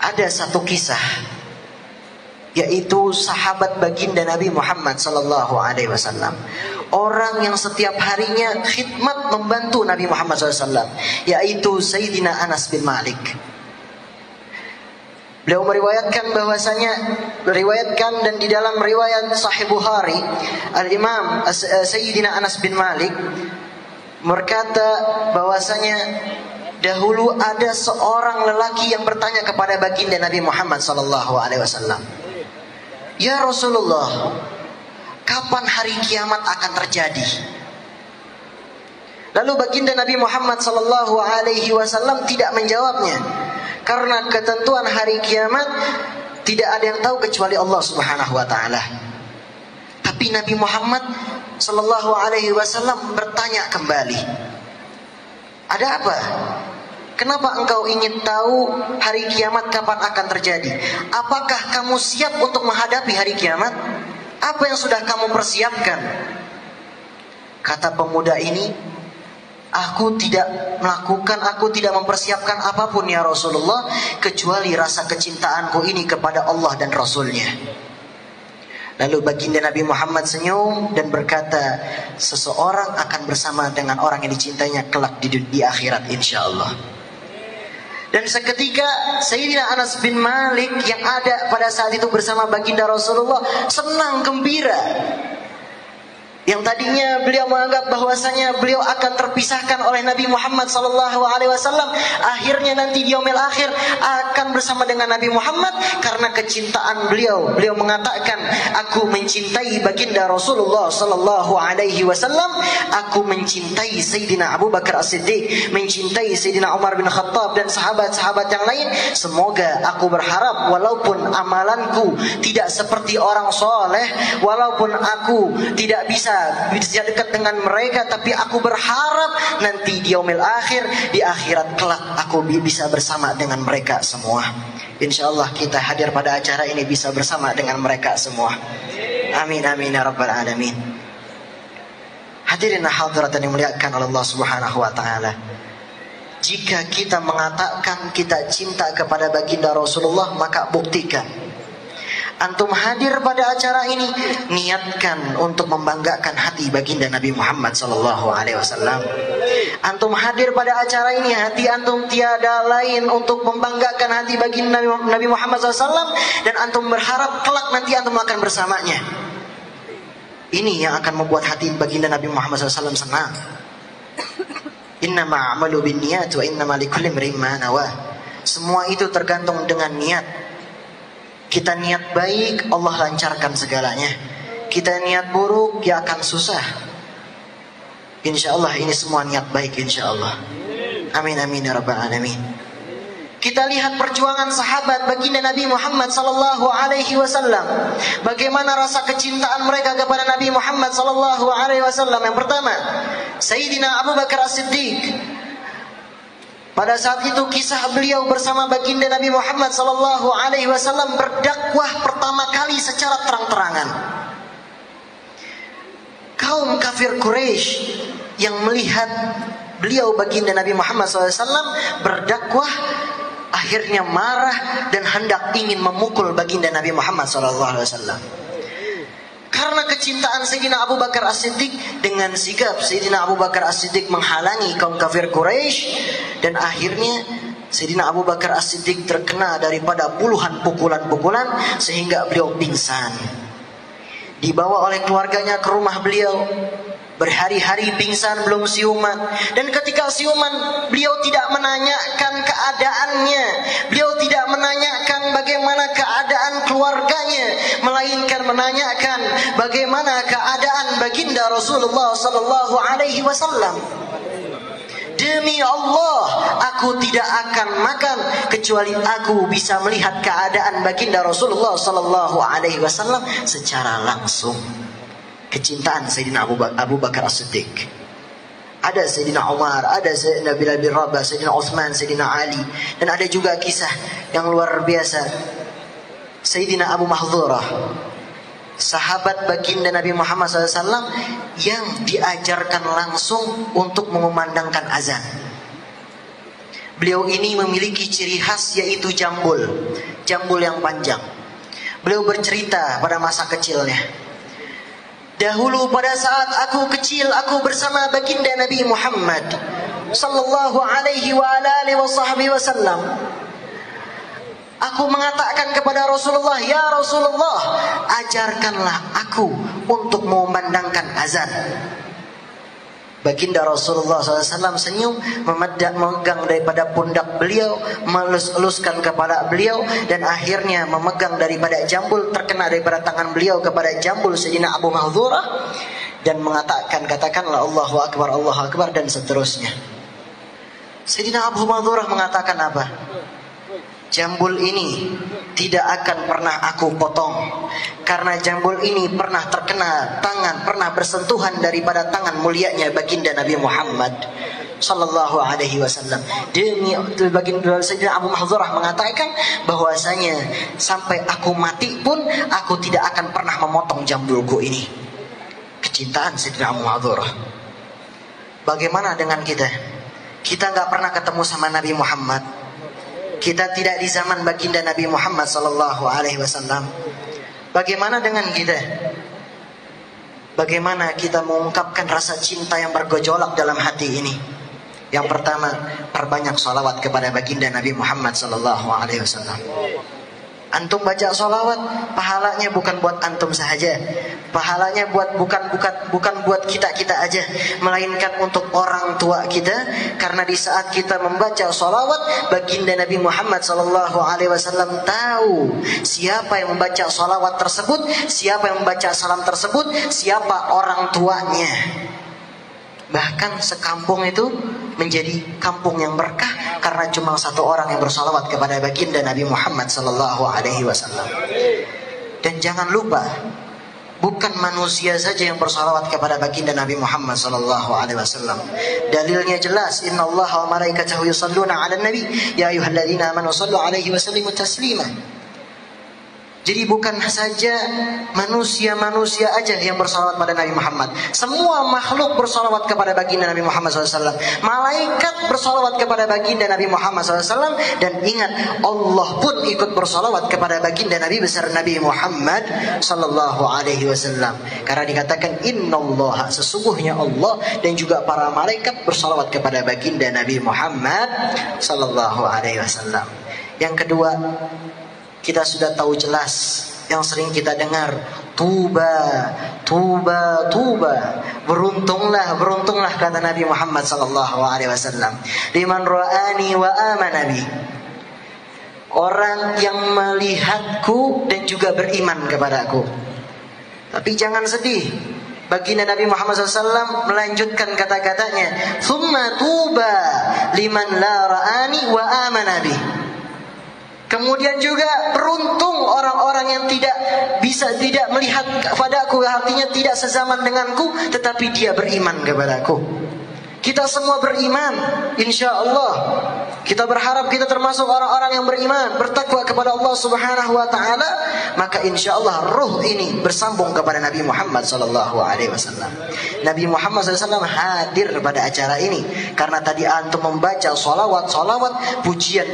ada satu kisah, yaitu sahabat baginda Nabi Muhammad sallallahu alaihi wasallam, orang yang setiap harinya khidmat membantu Nabi Muhammad SAW, yaitu Sayyidina Anas bin Malik. Beliau meriwayatkan dan di dalam riwayat Sahih Bukhari, Al-Imam Sayyidina Anas bin Malik berkata bahwasanya dahulu ada seorang lelaki yang bertanya kepada baginda Nabi Muhammad SAW, "Ya Rasulullah, kapan hari kiamat akan terjadi?" Lalu baginda Nabi Muhammad SAW tidak menjawabnya, karena ketentuan hari kiamat tidak ada yang tahu kecuali Allah Subhanahu wa taala. Tapi Nabi Muhammad SAW bertanya kembali, "Ada apa? Kenapa engkau ingin tahu hari kiamat kapan akan terjadi? Apakah kamu siap untuk menghadapi hari kiamat? Apa yang sudah kamu persiapkan?" Kata pemuda ini, aku tidak mempersiapkan apapun ya Rasulullah, kecuali rasa kecintaanku ini kepada Allah dan Rasulnya. Lalu baginda Nabi Muhammad senyum dan berkata, seseorang akan bersama dengan orang yang dicintainya kelak di akhirat insyaallah. Dan seketika Sayyidina Anas bin Malik yang ada pada saat itu bersama baginda Rasulullah senang gembira. Yang tadinya beliau menganggap bahwasanya beliau akan terpisahkan oleh Nabi Muhammad SAW, akhirnya nanti di yaumil akhir akan bersama dengan Nabi Muhammad karena kecintaan beliau. Beliau mengatakan, aku mencintai baginda Rasulullah SAW, aku mencintai Sayyidina Abu Bakar As-Siddiq, mencintai Sayyidina Umar bin Khattab dan sahabat-sahabat yang lain. Semoga aku berharap walaupun amalanku tidak seperti orang soleh, walaupun aku tidak bisa dekat dengan mereka, tapi aku berharap nanti di yaumil akhir, di akhirat kelak aku bisa bersama dengan mereka semua. Insyaallah kita hadir pada acara ini bisa bersama dengan mereka semua. Amin amin ya rabbal alamin. Hadirin hadirat yang dimuliakan oleh Allah Subhanahu wa taala. Jika kita mengatakan kita cinta kepada baginda Rasulullah, maka buktikan. Antum hadir pada acara ini, niatkan untuk membanggakan hati baginda Nabi Muhammad SAW. Antum hadir pada acara ini, hati antum tiada lain untuk membanggakan hati baginda Nabi Muhammad SAW, dan antum berharap kelak nanti antum akan bersamanya. Ini yang akan membuat hati baginda Nabi Muhammad SAW senang. Innama a'malu binniyat wa innama likulli imrin ma nawa. Semua itu tergantung dengan niat. Kita niat baik, Allah lancarkan segalanya. Kita niat buruk, ya akan susah. InsyaAllah ini semua niat baik insyaAllah. Amin amin ya rabbal alamin. Kita lihat perjuangan sahabat baginda Nabi Muhammad SAW. Bagaimana rasa kecintaan mereka kepada Nabi Muhammad SAW. Yang pertama, Sayyidina Abu Bakar As-Siddiq. Pada saat itu kisah beliau bersama baginda Nabi Muhammad SAW berdakwah pertama kali secara terang-terangan. Kaum kafir Quraisy yang melihat beliau baginda Nabi Muhammad SAW berdakwah akhirnya marah dan hendak ingin memukul baginda Nabi Muhammad SAW. Karena kecintaan Sayyidina Abu Bakar As-Siddiq, dengan sigap Sayyidina Abu Bakar As-Siddiq menghalangi kaum kafir Quraisy, dan akhirnya Sayyidina Abu Bakar As-Siddiq terkena daripada puluhan pukulan-pukulan sehingga beliau pingsan. Dibawa oleh keluarganya ke rumah beliau, berhari-hari pingsan belum siuman, dan ketika siuman beliau tidak menanyakan keadaannya, beliau tidak menanyakan bagaimana keadaan keluarganya, melainkan menanyakan bagaimana keadaan baginda Rasulullah SAW. Demi Allah, aku tidak akan makan kecuali aku bisa melihat keadaan baginda Rasulullah SAW secara langsung. Kecintaan Sayyidina Abu Bakar As-Siddiq. Ada Sayyidina Umar, ada Sayyidina Bilal bin Rabah, Sayyidina Uthman, Sayyidina Ali, dan ada juga kisah yang luar biasa Sayyidina Abu Mahdhurah, sahabat baginda Nabi Muhammad SAW yang diajarkan langsung untuk mengumandangkan azan. Beliau ini memiliki ciri khas yaitu jambul yang panjang. Beliau bercerita pada masa kecilnya. Dahulu pada saat aku kecil, aku bersama baginda Nabi Muhammad sallallahu alaihi wa alihi wasallam. Aku mengatakan kepada Rasulullah, "Ya Rasulullah, ajarkanlah aku untuk memandangkan azan." Baginda Rasulullah SAW senyum, memegang daripada pundak beliau, melus-eluskan kepala beliau, dan akhirnya memegang daripada jambul, terkena daripada tangan beliau kepada jambul Sayyidina Abu Mahdzurah, dan mengatakan, katakanlah Allahu Akbar, dan seterusnya. Sayyidina Abu Mahdzurah mengatakan apa? Jambul ini tidak akan pernah aku potong, karena jambul ini pernah terkena tangan, pernah bersentuhan daripada tangan mulianya baginda Nabi Muhammad sallallahu alaihi wasallam. Demi baginda Sayyidina Abu Mahdzurah mengatakan bahwasanya sampai aku mati pun aku tidak akan pernah memotong jambulku ini. Kecintaan Sayyidina Abu Mahdzurah. Bagaimana dengan kita? Kita nggak pernah ketemu sama Nabi Muhammad. Kita tidak di zaman baginda Nabi Muhammad sallallahu alaihi wasallam. Bagaimana dengan kita? Bagaimana kita mengungkapkan rasa cinta yang bergejolak dalam hati ini? Yang pertama, perbanyak salawat kepada baginda Nabi Muhammad sallallahu alaihi wasallam. Antum baca salawat, pahalanya bukan buat antum saja. Pahalanya bukan buat kita aja, melainkan untuk orang tua kita. Karena di saat kita membaca salawat, baginda Nabi Muhammad sallallahu alaihi wasallam tahu siapa yang membaca salawat tersebut, siapa yang membaca salam tersebut, siapa orang tuanya. Bahkan sekampung itu menjadi kampung yang berkah karena cuma satu orang yang bersalawat kepada baginda Nabi Muhammad sallallahu alaihi wasallam. Dan jangan lupa, bukan manusia saja yang bersalawat kepada baginda Nabi Muhammad sallallahu alaihi wasallam. Dalilnya jelas, innallaha wa malaikatahu yusholluna 'alan nabi ya ayyuhalladzina amanu shallu 'alaihi wa sallimu taslima. Jadi bukan saja manusia aja yang bersalawat pada Nabi Muhammad. Semua makhluk bersalawat kepada baginda Nabi Muhammad SAW. Malaikat bersalawat kepada baginda Nabi Muhammad SAW. Dan ingat, Allah pun ikut bersalawat kepada baginda Nabi besar Nabi Muhammad Sallallahu Alaihi Wasallam. Karena dikatakan innallaha, sesungguhnya Allah dan juga para malaikat bersalawat kepada baginda Nabi Muhammad Sallallahu Alaihi Wasallam. Yang kedua, kita sudah tahu jelas yang sering kita dengar, tuba, tuba, tuba. Beruntunglah kata Nabi Muhammad sallallahu alaihi wasallam. Liman ra'ani wa amana bi. Orang yang melihatku dan juga beriman kepadaku. Tapi jangan sedih. Baginda Nabi Muhammad SAW melanjutkan kata-katanya, "Tsumma tuba liman la ra'ani wa amana bi." Kemudian juga beruntung orang-orang yang tidak melihat kepadaku, artinya tidak sezaman denganku, tetapi dia beriman kepadaku. Kita semua beriman, insya Allah. Kita berharap kita termasuk orang-orang yang beriman, bertakwa kepada Allah Subhanahu Wa Taala. Maka insya Allah ruh ini bersambung kepada Nabi Muhammad Sallallahu Alaihi Wasallam. Nabi Muhammad SAW hadir pada acara ini karena tadi antum membaca salawat, pujian,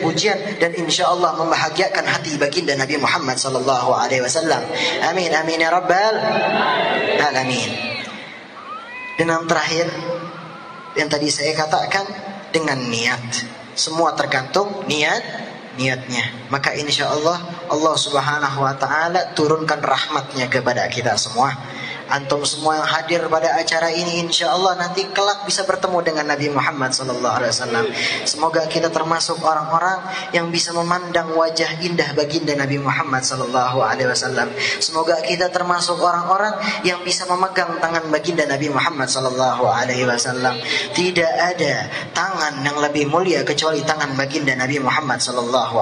dan insya Allah membahagiakan hati baginda Nabi Muhammad Sallallahu Alaihi Wasallam. Amin, amin ya Rabbal Alamin. Dan yang terakhir, yang tadi saya katakan, dengan niat. Semua tergantung niatnya. Maka insya Allah Allah Subhanahu Wa Taala turunkan rahmatnya kepada kita semua. Antum semua yang hadir pada acara ini, insya Allah nanti kelak bisa bertemu dengan Nabi Muhammad SAW. Semoga kita termasuk orang-orang yang bisa memandang wajah indah baginda Nabi Muhammad SAW. Semoga kita termasuk orang-orang yang bisa memegang tangan baginda Nabi Muhammad SAW. Tidak ada tangan yang lebih mulia kecuali tangan baginda Nabi Muhammad SAW.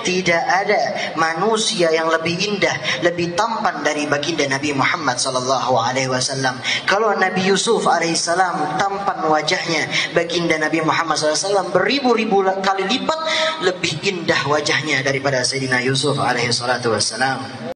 Tidak ada manusia yang lebih indah, lebih tampan dari baginda Nabi Muhammad sallallahu alaihi wasallam. Kalau Nabi Yusuf alaihissalam tampan wajahnya, baginda Nabi Muhammad SAW beribu-ribu kali lipat lebih indah wajahnya daripada Sayyidina Yusuf alaihissalatu wassalam.